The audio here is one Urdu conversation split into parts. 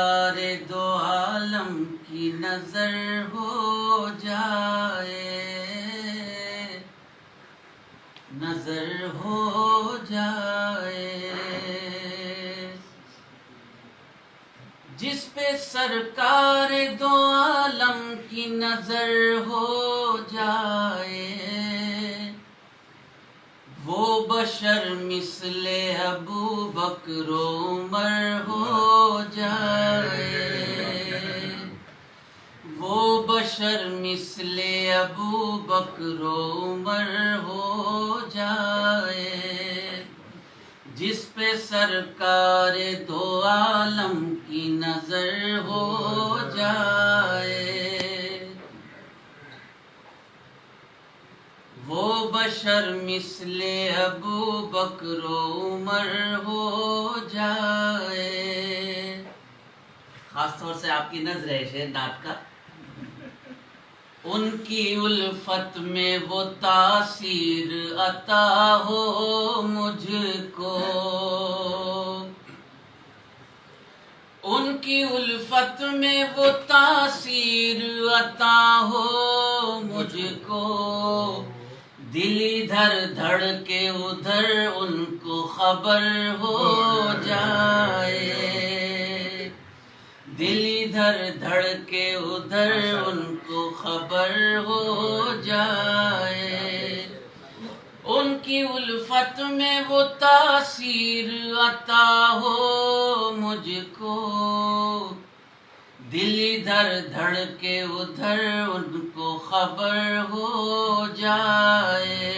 سرکار دو عالم کی نظر ہو جائے، نظر ہو جائے، جس پہ سرکار دو عالم کی نظر ہو جائے، وہ بشر مثل ابو بکر و عمر ہو جائے، وہ بشر مثل ابو بکر و عمر ہو جائے، جس پہ سرکار دو عالم کی نظر ہو جائے، وہ بشر مثل ابو بکر و عمر ہو جائے۔ خاص طور سے آپ کی نظر ہے شعر نعت کا۔ ان کی الفت میں وہ تاثیر عطا ہو مجھ کو، ان کی الفت میں وہ تاثیر عطا ہو مجھ کو، دل ادھر دھڑ کے ادھر ان کو خبر ہو جائے، دل ادھر دھڑ کے ادھر ان کو خبر ہو جائے، ان کی الفت میں وہ تاثیر عطا ہو مجھ کو، دل ادھر دھڑ کے ادھر ان کو خبر ہو جائے،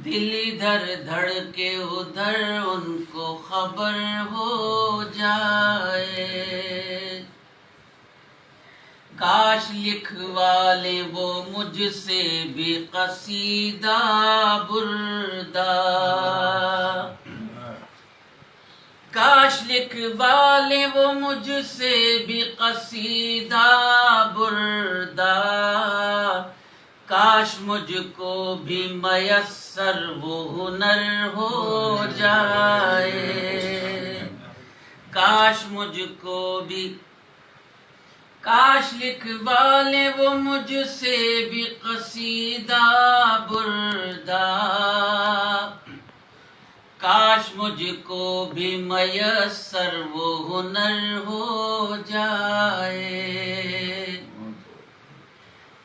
دل ادھر دھڑ کے ادھر ان کو خبر ہو جائے۔ کاش لکھوا لیں وہ مجھ سے بھی قصیدہ بردہ، کاش لکھوا لیں وہ مجھ سے بھی قصیدہ بردہ، کاش مجھ کو بھی میسر وہ ہنر ہو جائے، کاش مجھ کو بھی، کاش لکھوا لیں وہ مجھ سے بھی قصیدہ بردہ، کاش مجھ کو بھی میسر وہ ہنر ہو جائے،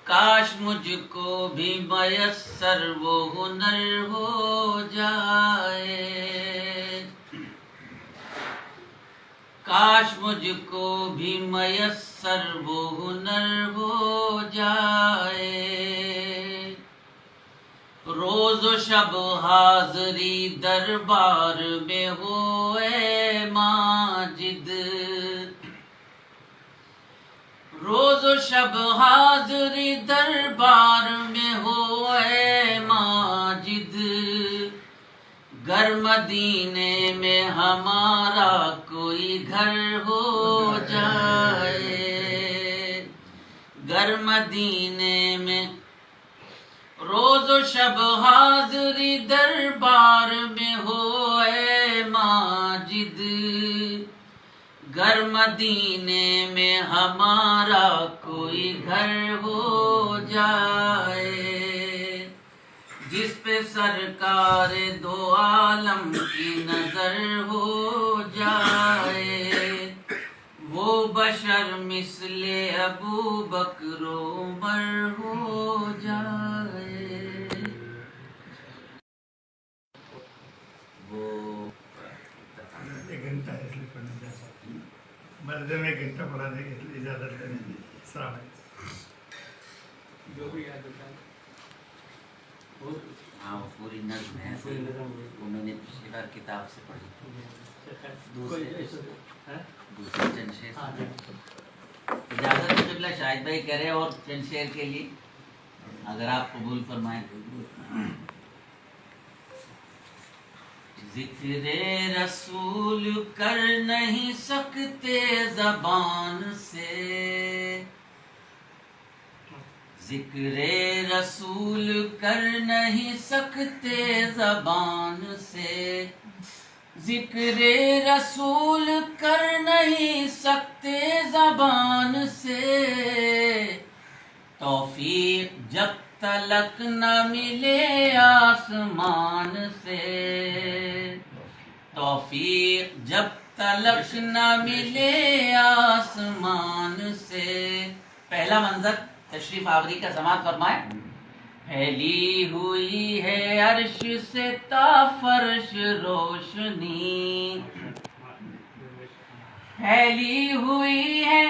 کاش مجھ کو بھی میسر وہ ہنر ہو جائے، کاش مجھ کو بھی میسر وہ ہنر ہو جائے، روز و شب حاضری دربار میں ہو اے ماجد، روز و شب حاضری دربار میں ہو اے ماجد، گر مدینے میں ہمارا کوئی گھر ہو جائے، گر مدینے میں روز و شب حاضری دربار میں ہو اے ماجد، گر مدینے میں ہمارا کوئی گھر ہو جائے، جس پہ سرکار دو عالم کی نظر ہو جائے، وہ بشر مثل ابو بکر و عمر ہو جائے۔ وہ ایک گھنٹہ اس لیے پڑھنے جا سکتے مرد میں ایک گھنٹہ پڑھانے کے لیے اجازت دینے دی۔ السلام علیکم۔ جو بھی یاد ہوتا ہے ہاں وہ پوری نظم ہے، انہوں نے پچھلی بار کتاب سے پڑھی، دوسرے چند شعر۔ اجازت ہے قبلہ شاہد بھائی کہہ رہے ہیں اور چند شعر کے لیے اگر آپ قبول فرمائیں۔ ذکر رسول کر نہیں سکتے زبان سے، ذکر رسول کر نہیں سکتے زبان سے، ذکر رسول کر نہیں سکتے زبان سے، توفیق جب تلک نہ ملے آسمان سے، توفیق جب تلک نہ ملے آسمان سے۔ پہلا منظر تشریف آوری کا سماعت فرمائیں۔ پھیلی ہوئی ہے عرش سے تا فرش روشنی، پھیلی ہوئی ہے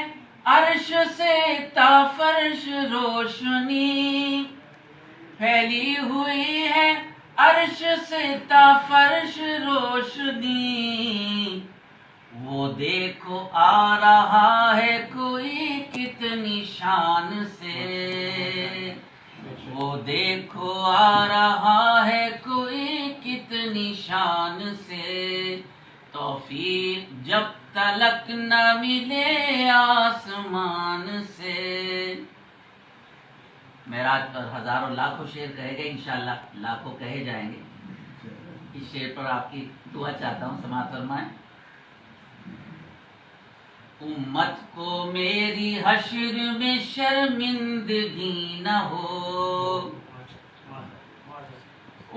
عرش سے تا فرش روشنی، پھیلی ہوئی ہے عرش سے تا فرش روشنی، وہ دیکھو آ رہا ہے کوئی کتنی شان سے، وہ دیکھو آ رہا ہے کوئی کتنی شان سے، توفیق جب تلک نہ ملے آسمان سے۔ معراج پر ہزاروں لاکھوں شعر کہے گئے، انشاءاللہ لاکھوں کہے جائیں گے۔ اس شعر پر آپ کی دعا چاہتا ہوں، سماعت فرمائیں۔ امت کو میری حشر میں شرمندگی نہ ہو،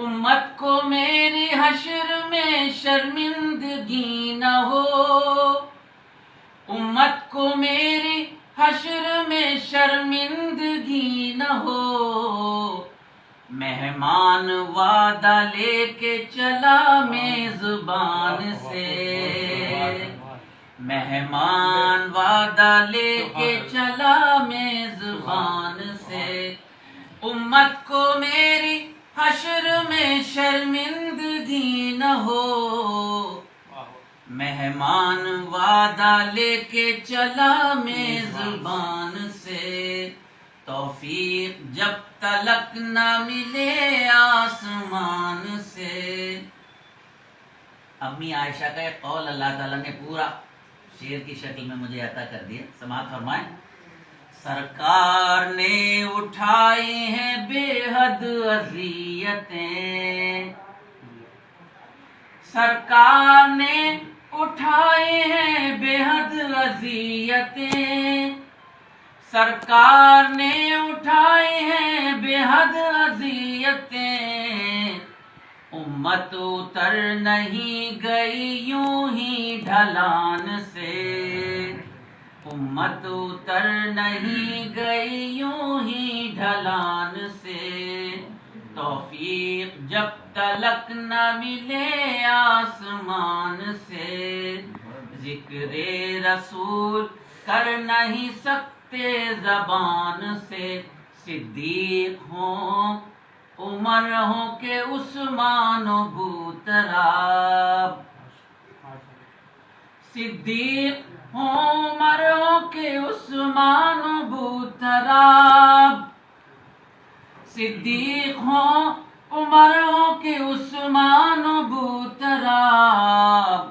امت کو میری حشر میں شرمندگی نہ ہو، امت کو میری حشر میں شرمندگی نہ ہو، مہمان وعدہ لے کے چلا میزبان سے، مہمان وعدہ لے کے چلا میزبان سے، امت کو میری حشر میں شرمندگی نہ ہو، مہمان وعدہ لے کے چلا میزبان سے، توفیق جب تلک نہ ملے آسمان سے۔ امی عائشہ کا ایک قول اللہ تعالیٰ نے پورا شعر کی شکل میں مجھے عطا کر دیا، سماعت فرمائیں۔ سرکار نے اٹھائی ہیں بے حد اذیتیں، سرکار نے اٹھائی ہیں بے حد اذیتیں، سرکار نے اٹھائی ہیں بے حد اذیتیں، امت اتر نہیں گئی یوں ہی ڈھلان سے، امت اتر نہیں گئی یوں ہی ڈھلان سے، توفیق جب تلک نہ ملے آسمان سے، ذکر رسول کر نہیں سکتے زبان سے، صدیق ہوں عمر ہوں کہ عثمان و بوطراب، صدیق ہوں عمر ہوں کہ عثمان و بوطراب، صدیق ہوں عمر ہوں کہ عثمان و بوطراب،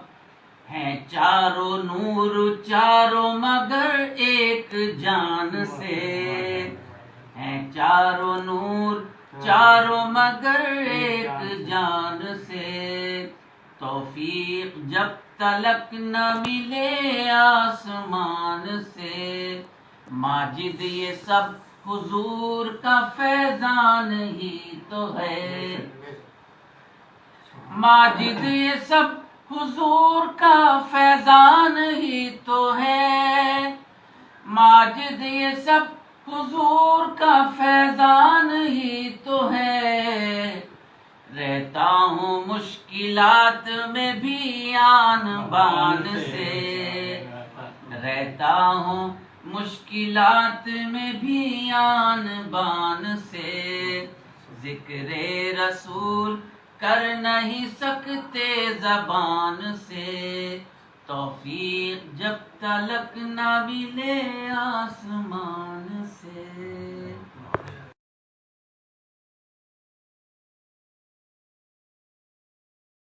ہیں چاروں نور چاروں مگر ایک جان سے، ہیں چاروں نور چاروں مگر ایک جان سے، توفیق جب تلک نہ ملے آسمان سے، ماجد یہ سب حضور کا فیضان ہی تو ہے، ماجد یہ سب حضور کا فیضان ہی تو ہے، ماجد یہ سب حضور کا فیضان ہی تو ہے، رہتا ہوں مشکلات میں بھی آن بان سے، رہتا ہوں مشکلات میں بھی آن بان سے، ذکر رسول کر نہیں سکتے زبان سے، توفیق جب تلک نہ ملے آسمان سے۔